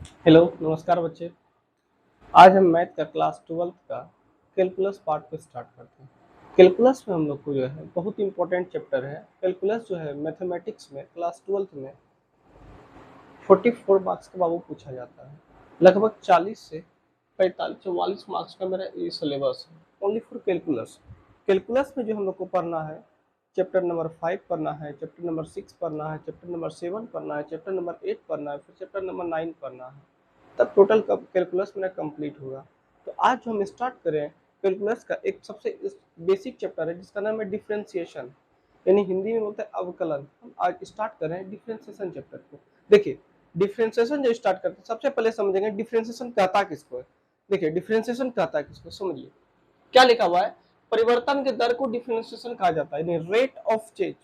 Hello नमस्कार बच्चे। आज हम मैथ का क्लास 12th का कैलकुलस पार्ट को स्टार्ट करते हैं। कैलकुलस में हम लोग को जो है बहुत इंपॉर्टेंट चैप्टर है। कैलकुलस जो है मैथमेटिक्स में क्लास 12th में 44 मार्क्स का बाबू पूछा जाता है। लगभग 40 से 45-44 मार्क्स का मेरा ये सिलेबस है ओनली फॉर कैलकुलस। कैलकुलस में जो हम लोग को पढ़ना है, चैप्टर नंबर 5 पढ़ना है, चैप्टर नंबर 6 पढ़ना है, चैप्टर नंबर 7 पढ़ना है, चैप्टर नंबर 8 पढ़ना है, फिर चैप्टर नंबर 9 पढ़ना है। तब टोटल कैलकुलस मेरा कंप्लीट होगा। तो आज जो हम स्टार्ट करें कैलकुलस का एक सबसे बेसिक चैप्टर है जिसका नाम है डिफरेंशिएशन, यानी हिंदी में बोलते हैं अवकलन। हम आज स्टार्ट करें डिफरेंशिएशन चैप्टर को। देखिए, डिफरेंशिएशन जो स्टार्ट करते हैं सबसे पहले समझेंगे डिफरेंशिएशन कहता किसको है। देखिए, डिफरेंशिएशन कहता किसको समझिए। क्या लिखा हुआ है, परिवर्तन के दर को डिफरेंशिएशन कहा जाता है, यानी रेट ऑफ चेंज।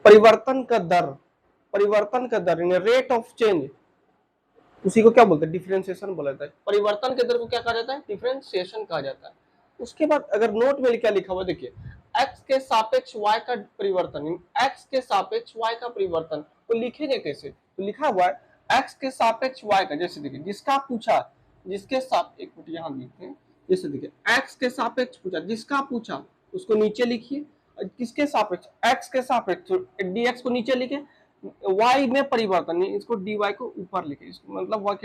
परिवर्तन का दर, परिवर्तन का दर यानी रेट ऑफ चेंज, उसी को क्या बोलते हैं, डिफरेंशिएशन बोला जाता है। परिवर्तन के दर को क्या कहा जाता है, डिफरेंशिएशन कहा जाता है। उसके बाद अगर नोट में क्या लिखा हुआ देखिए, x के सापेक्ष y का परिवर्तन, x के सापेक्ष y का परिवर्तन तो लिखेंगे कैसे, तो लिखा हुआ है x के सापेक्ष y का। जैसे देखिए जिसका पूछा, जिसके साथ एक मिनट यहाँ लिखते हैं। जैसे देखिए x के सापेक्ष पूछा, जिसका पूछा उसको नीचे लिखिए, किसके सापेक्ष, x के सापेक्ष dx को नीचे लिखे, y में परिवर्तन, इसको dy को ऊपर लिखे, इसको मतलब वह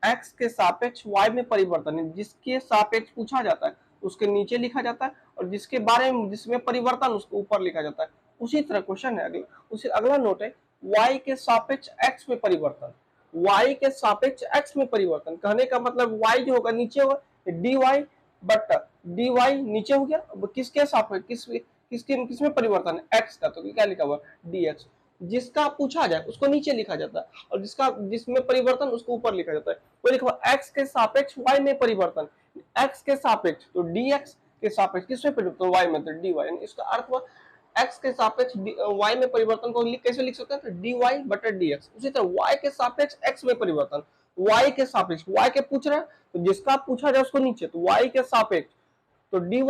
x के सापेक्ष y में परिवर्तन है, जिसके सापेक्ष पूछा जाता है उसके नीचे लिखा जाता है, और जिसके बारे में जिसमें परिवर्तन उसको ऊपर लिखा जाता है। उसी तरह क्वेश्चन है अगला, उसी अगला नोट है y के सापेक्ष x में परिवर्तन। y के सापेक्ष x में परिवर्तन कहने का मतलब y जो होगा नीचे होगा dy बट dy नीचे हो गया, किसके सापेक्ष किसमें परिवर्तन है, x का, तो क्या लिखा हुआ dx। जिसका पूछा जाए उसको नीचे लिखा जाता है, और जिसमें परिवर्तन उसको ऊपर लिखा जाता है। वो लिखा हुआ x के सापेक्ष y में परिवर्तन, x के सापेक्ष तो dx के सापेक्ष किसमें परिवर्तन, y में, तो dy। इसका अर्थ हुआ x के सापेक्ष y में परिवर्तन को कैसे लिख सकते हैं, तो dy बटा dx। उसी तरह y के सापेक्ष x में परिवर्तन, y के सापेक्ष, y के पूछ रहा है तो जिसका पूछा जाए उसको नीचे, तो y के सापेक्ष तो dy,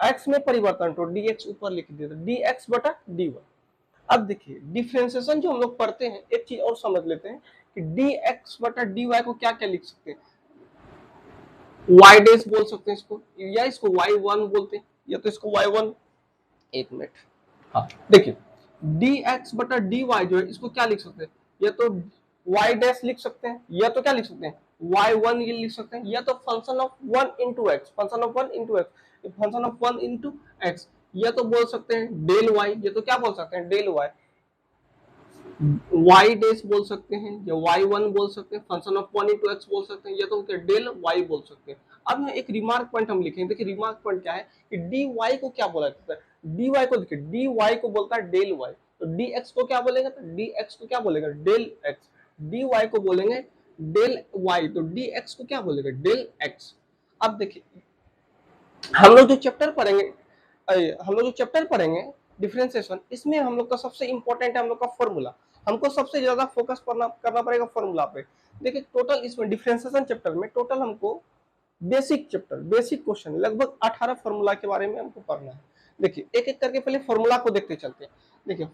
x में परिवर्तन तो dx ऊपर लिख दिया, dx बटा dy। अब देखिए डिफरेंशिएशन जो हम लोग पढ़ते हैं, एक चीज और समझ लेते हैं कि dx बटा dy को क्या क्या लिख सकते हैं। y डैश बोल सकते हैं इसको, या इसको y1 बोलते हैं, या तो इसको y1, एक मिनट, हाँ देखिए dx बटा dy जो है इसको क्या लिख सकते हैं, या तो y डैश लिख सकते हैं, या तो क्या लिख सकते हैं y1 ये लिख सकते हैं, या तो function of 1 into x, function of 1 into x, function of 1 into x, या तो बोल सकते हैं डेल y, या तो क्या बोल सकते हैं डेल y, y डैश बोल सकते हैं, या y1 बोल सकते हैं, फंक्शन ऑफ 1 इंटू एक्स बोल सकते हैं, या तो डेल y बोल सकते हैं। अब यहाँ एक रिमार्क पॉइंट हम लिखेंगे। देखिए रिमार्क पॉइंट क्या है कि dy को क्या बोला जाता है, dy को देखिए dy को बोलता है डेल y, तो dx को क्या बोलेगा, तो dx को क्या बोलेगा डेल x, dy को बोलेंगे डेल y, तो dx को क्या बोलेगा डेल x। अब देखिए हम लोग जो चैप्टर पढ़ेंगे, हम लोग जो चैप्टर पढ़ेंगे डिफरेंशिएशन, इसमें हम लोग का सबसे इंपॉर्टेंट है हम लोग का फॉर्मूला। हमको सबसे ज्यादा फोकस करना पड़ेगा फॉर्मूला पे। देखिए टोटल इसमें डिफरेंशिएशन चैप्टर में टोटल हमको बेसिक चैप्टर, बेसिक क्वेश्चन लगभग 18 फॉर्मूला के बारे में हमको पढ़ना है। देखिए एक एक करके पहले फॉर्मूला को देखते चलते हैं। देखिए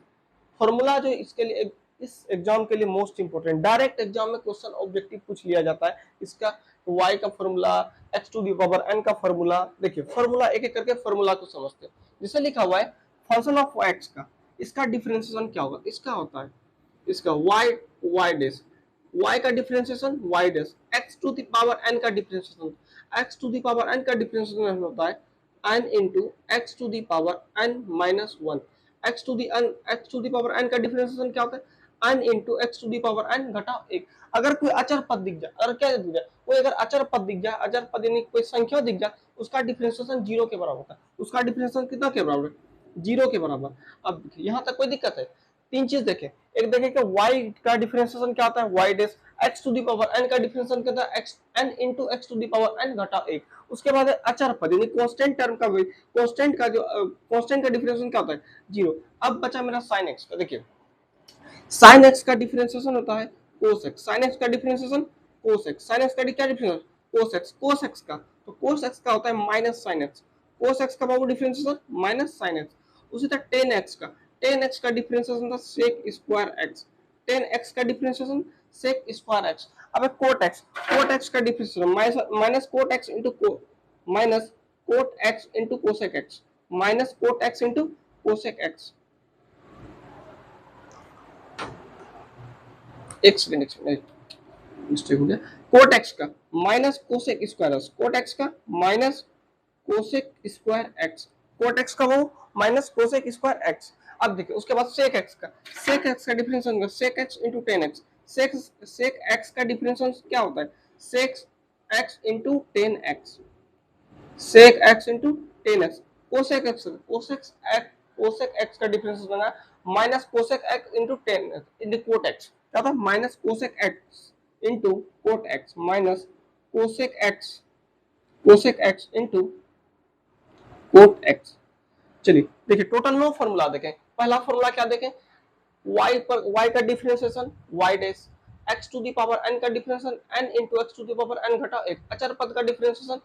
फॉर्मूला जो इसके लिए इस एग्जाम के लिए मोस्ट इंपोर्टेंट, डायरेक्ट एग्जाम में क्वेश्चन ऑब्जेक्टिव पूछ लिया जाता है इसका, y का formula, x to the power n का फॉर्मूला। देखिए फॉर्मूला एक एक करके फॉर्मूला को समझते हैं। जैसे लिखा हुआ है फंक्शन ऑफ x का, इसका डिफरेंशिएशन क्या होगा, इसका होता है इसका y डैश, y का differentiation y dash, x to the power n का differentiation, x to the power n का डिफरेंशिएशन होता है n into x to the power n minus one. x to the power n का differentiation क्या होता है, n into x to the power n घटाओ एक। अगर कोई अचर पद दिख जाए, अगर क्या दिख जाए, कोई अगर अचर पद दिख जाए, अचर पद यानी कोई संख्या दिख जाए, उसका डिफरेंशिएशन जीरो के बराबर होता है। उसका डिफरेंशिएशन कितना के बराबर है, जीरो के बराबर। अब यहाँ तक कोई दिक्कत है, तीन चीज देखें, एक देखें कि y का डिफरेंशिएशन क्या होता है y dash, x to the power n का डिफरेंशिएशन क्या होता है x n into x to the power n घटा एक। उसके बाद अचर पद यानी कांस्टेंट टर्म का, कांस्टेंट का जो कांस्टेंट का डिफरेंशिएशन क्या होता है जीरो। अब बचा मेरा sin x का। देखिए sin x का डिफरेंशिएशन होता है cos x, sin x का differentiation cos x, sin x का क्या differentiation cos x, cos x का, तो cos x का होता है minus sin x, cos x का बाबू डिफरेंशिएशन माइनस sin x। उसी तरह tan x का, tan x का डिफरेंशिएशन था sec square x, tan x का डिफरेंशिएशन सेक स्क्वायर एक्स। अब कोट एक्स का differentiation minus cot x into minus cot x into cosec x, minus cot x into cosec x. एक second mistake हो गया। Cot x का minus cosec square x, cot x का minus cosec square x, cot x का वो minus cosec square x. अब देखिए उसके बाद सेक एक्स का differentiation sec x into tan x, sec x का डिफरेंशिएशन क्या होता है, sec x into tan x, sec x into tan x. Cosec x का डिफरेंशिएशन बना minus cosec x into tan x into cot x, क्या था minus cosec x into cot x minus cosec x into cot x. चलिए देखिए total no formula देखें। पहला formula क्या देखें, y का differentiation y dash, x to the power n का differentiation n into x to the power n घटा एक, अचर पद का डिफरेंशिएशन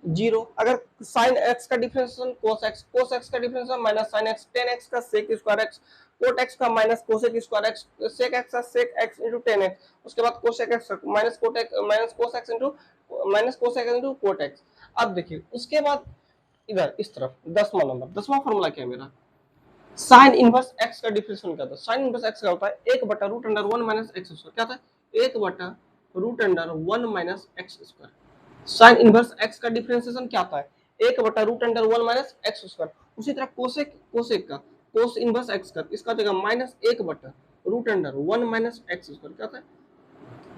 जीरो। अगर साइन x का डिफरेंशिएशन cos x का differentiation minus sine x, tan x का sec square x, cot x का minus cosec square x, sec x का sec x into tan x, उसके बाद cosec x minus cos x into cot x. अब देखिए उसके बाद इधर इस तरफ दसवां फॉर्मूला क्या है मेरा, साइन इनवर्स एक्स का डिफरेंशिएशन क्या था, साइन इनवर्स एक्स का होता है एक बटा root under one minus x square, क्या था एक बटा root under one minus x square. Sine inverse x का डिफरेंशिएशन क्या था, एक बटा root under one minus x square. उसी तरह कोसेक का कोस इनवर्स एक्स का इसका देगा माइनस एक बटा root under one minus x square, क्या था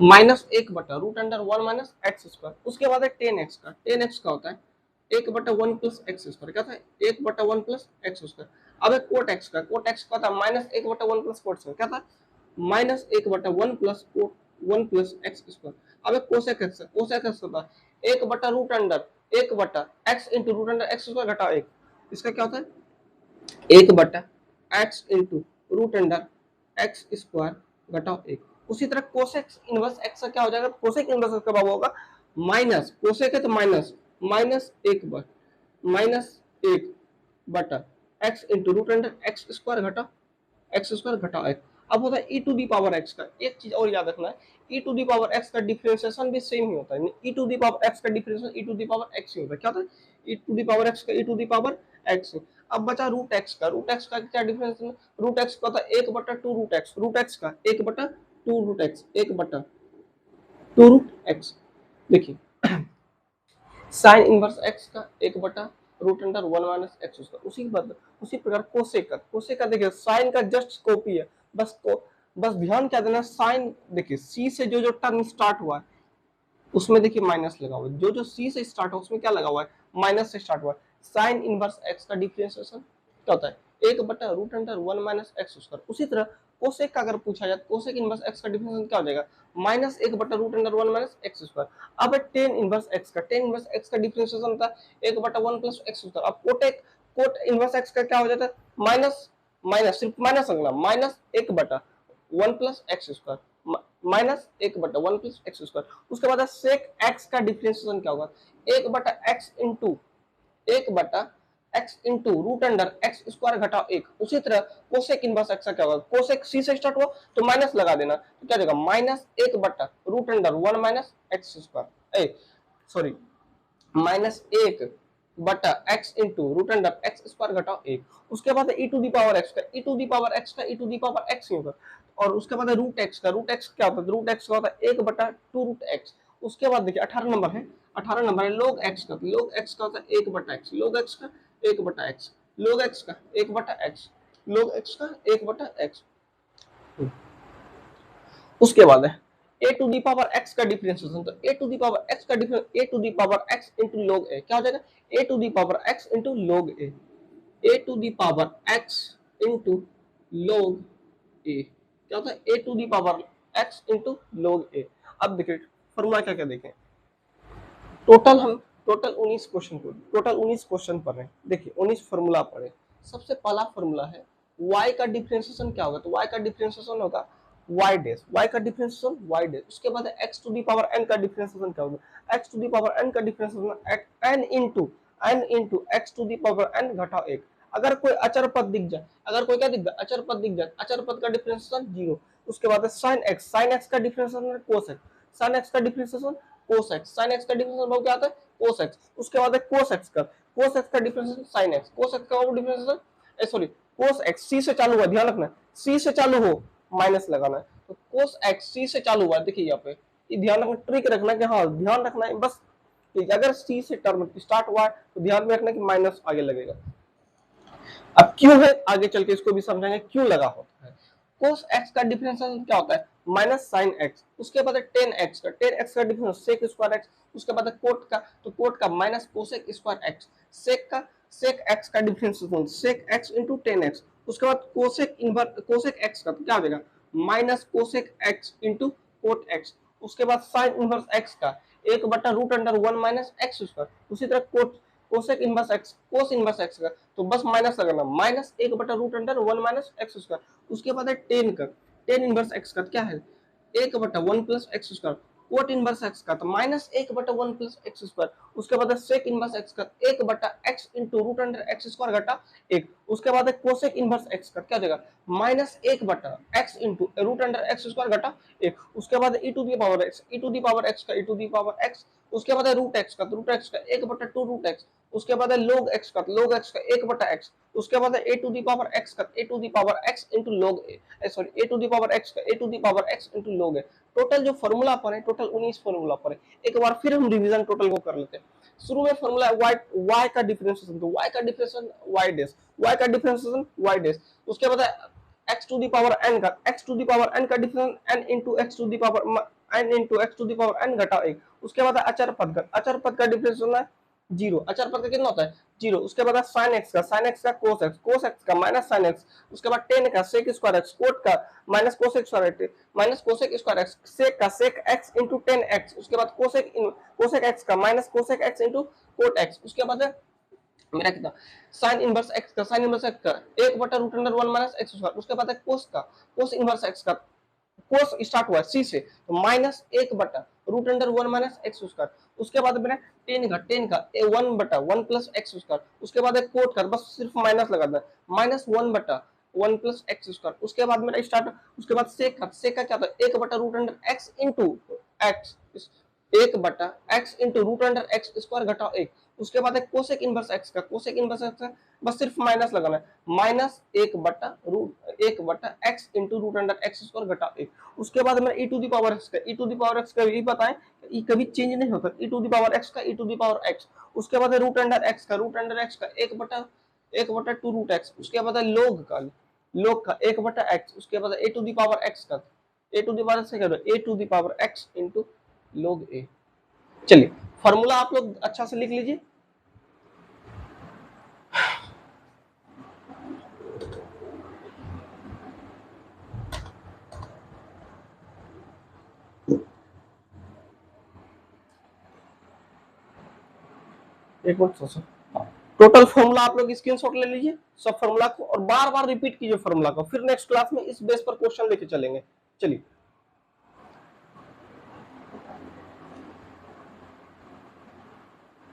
माइनस एक बटा root under one minus x square. उसके बाद है टेन एक्स का होता है एक बटा वन प्लस एक्स स्क्वायर, क्या था एक बटा वन प्लस एक्स स्क्वायर। अब कोट एक्स का था माइनस एक बटा वन प्लस कोट स्क्वायर, क्या था माइनस एक बटा वन प्लस एक्स स्क्वायर। अब कोसेक एक्स का था एक बटा रूट अंडर एक बटा x into root under x square घटा एक, इसका क्या होता है एक बटा x into root under x square घटा एक। उसी तरह कोसेक इनवर्स एक्स का क्या हो जाएगा, कोसेक इनवर्स एक्स का बाबू होगा माइनस, कोसेक है तो माइनस माइनस एक बटा x into root under x square घटा एक। अब होता है e to the power x का, एक चीज और याद रखना है e to the power x का डिफरेंशिएशन भी सेम ही होता है, e to the power x का differentiation e to the power x ही होता है, क्या होता है e to the power x का e to the power x. अब बचा रूट एक्स का क्या डिफरेंशिएशन, रूट एक्स का होता है एक बटा टू रूट एक्स का एक बटा एक बटा टू रूट एक्स। देखिए साइन इनवर्स एक्स का एक बटा root under one minus x square. उसी प्रकार कोसेक का देखिए साइन का जस्ट कॉपी है, बस ध्यान क्या देना साइन, देखिए सी से जो टर्म स्टार्ट हुआ है उसमें देखिए माइनस लगा हुआ है, जो सी से स्टार्ट हुआ उसमें क्या लगा हुआ है माइनस से स्टार्ट हुआ है। साइन इनवर्स एक्स का डिफरेंशिएशन क्या होता है एक बटा root under one minus x square. उसी तरह कोसेक का अगर पूछा जाए कोसेक इनवर्स एक्स का डिफरेंशिएशन क्या हो जाएगा माइनस एक बटा root under one minus x square. अब टेन इनवर्स एक्स का डिफरेंशिएशन होता है एक बटा वन प्लस एक्स स्क्वायर। अब कोट इनवर्स एक्स का क्या हो जाता है माइनस सिर्फ माइनस अगला माइनस एक बटा one plus x square minus एक बटा वन प्लस एक्स स्क्वायर। उसके बाद सेक एक्स का डिफरेंशिएशन क्या होगा एक बटा x into root under x square घटा एक। उसी तरह कोसेक इनवर्स एक्स का क्या होगा, कोसेक सी से स्टार्ट हुआ तो माइनस लगा देना, तो क्या देगा माइनस एक बटा root under one minus x square sorry minus एक बटा x into root under x square घटा एक। उसके बाद e to the power x का e to the power x ही होगा। और उसके बाद रूट एक्स क्या होता है रूट एक्स का होता है एक बटा टू रूट एक्स। उसके बाद देखिए 18 नंबर है लोग एक्स का होता है एक बटा एक्स, लोग एक्स का एक बटा एक्स, लोग एक्स का एक बटा एक्स, लोग एक्स का एक बटा एक्स। उसके बाद है a to the power x का डिफरेंशिएशन, तो a to the power x का difference a to the power x into log a क्या हो जाएगा a to the power x into log a to the power x into log a क्या होता है a to the power x into log a. अब देखिए formula क्या क्या देखें, टोटल 19 क्वेश्चन पढ़ रहे हैं। देखिए 19 फॉर्मूला पढ़े। सबसे पहला फॉर्मूला है y का डिफरेंशिएशन क्या होगा, तो y का डिफरेंशिएशन होगा y डैश, y का डिफरेंशिएशन y डैश। उसके बाद x to the power n का डिफरेंशिएशन क्या होगा x to the power n का differentiation n into x to the power n घटा एक। अगर कोई अचर पद दिख जाए अचर पद का डिफरेंशिएशन जीरो, उसके बाद है साइन एक्स, साइन एक्स का differentiation cos x, sine x का differentiation cos x, sine x का डिफरेंशिएशन क्या आता है कोस एक्स, उसके बाद है कोस एक्स का, कोस एक्स का डिफरेंशिएशन साइन एक्स, कोस एक्स का डिफरेंशिएशन सॉरी कोस एक्स सी से चालू हुआ, ध्यान रखना सी से चालू हो माइनस लगाना है, तो कोस एक्स सी से चालू हुआ, देखिए यहाँ पे ये ध्यान रखना, ट्रिक रखना कि हाँ ध्यान रखना है बस कि अगर सी से टर्म स्टार्ट हुआ है तो ध्यान में रखना कि माइनस आगे लगेगा। अब क्यों है आगे चल के इसको भी समझेंगे क्यों लगा होता है। कोस एक्स का डिफरेंशिएशन क्या होता है माइनस साइन एक्स, उसके बाद टेन एक्स का, टेन एक्स का डिफरेंस सेक स्क्वायर एक्स, उसके बाद कोट का, तो कोट का minus cosec square x, sec का सेक एक्स का differentiation sec x into tan x, उसके बाद कोसेक इनवर्स कोसेक एक्स का तो क्या देगा minus cosec x into cot x, उसके बाद साइन इनवर्स एक्स का एक बटा root under one minus x square, उसी तरह cot cosec inverse x cos inverse x का तो बस माइनस लगाना माइनस एक बटा root under one minus x square, उसके बाद है टेन का, टेन इनवर्स एक्स का क्या है एक बटा one plus x square, coat inverse x का तो माइनस एक बटा वन प्लस एक्स स्क्वायर, उसके बाद है सेक इनवर्स एक्स का एक बटा x into root under x square घटा एक, उसके बाद है कोसेक इनवर्स एक्स का क्या देगा माइनस एक बटा x into root under x square घटा एक, उसके बाद e to the power x, e to the power x का e to the power x, उसके बाद है रूट एक्स का, तो रूट एक्स का एक बटा टू रूट एक्स, उसके बाद है log x का, log x का एक बटा x, उसके बाद है a to the power x का, a to the power x into log a sorry a to the power x का a to the power x into log a। Total जो formula पर है टोटल 19 फॉर्मूला पर है, एक बार फिर हम रिवीजन टोटल को कर लेते हैं। शुरू में फॉर्मूला y का डिफरेंशिएशन, तो y का डिफरेंशिएशन y डैश, y का डिफरेंशिएशन y डैश, उसके बाद है x to the power n का, x to the power n का differentiation n into x to the power n into x to the power n घटा एक, उसके बाद अचर पद का डिफरेंशिएशन है जीरो, अचर पद का कितना होता है जीरो, उसके बाद साइन एक्स का, साइन एक्स का कोस एक्स का माइनस साइन एक्स, उसके बाद टेन का सेक स्क्वायर एक्स, कोट का minus cosec square minus cosec square x, sec का sec x into tan x, उसके बाद कोसेक एक्स का minus cosec x into cot x, उसके बाद मेरा कितना साइन इनवर्स एक्स का, साइन इनवर्स एक्स का एक बटा root under one minus x square, उसके बाद है कोस का, कोस इनवर्स एक्स का, कोस स्टार्ट हुआ सी से तो माइनस एक बटा root under one minus x square, उसके बाद मेरा टेन का ए वन बटा वन प्लस एक्स स्क्वायर, उसके बाद एक कोट कर बस सिर्फ माइनस लगा देना माइनस वन बटा वन प्लस एक्स स्क्वायर, उसके बाद मेरा स्टार्ट, उसके बाद सेक का क्या था एक बटा root under x into x, एक बटा x into root under x square घटा एक, उसके बाद है कोसेक इनवर्स एक्स का, कोसेक इनवर्स एक्स का बस सिर्फ माइनस लगाना है माइनस एक बटा x into root under x square घटा एक, उसके बाद मेरा e to the power x का, e to the power x का यही बताएं ये कभी चेंज नहीं होता, e to the power x का e to the power x, उसके बाद है रूट अंडर एक्स का, रूट अंडर एक्स का एक बटा टू रूट एक्स, उसके बाद है लोग का एक बटा एक्स, उसके बाद a to the power x का, ए टू दी पावर से क्या a to the power x into log a। चलिए फॉर्मूला आप लोग अच्छा से लिख लीजिए, एक मिनट सोचो, टोटल फॉर्मूला आप लोग स्क्रीनशॉट ले लीजिए सब फॉर्मूला को और बार बार रिपीट कीजिए फॉर्मूला को, फिर नेक्स्ट क्लास में इस बेस पर क्वेश्चन लेके चलेंगे। चलिए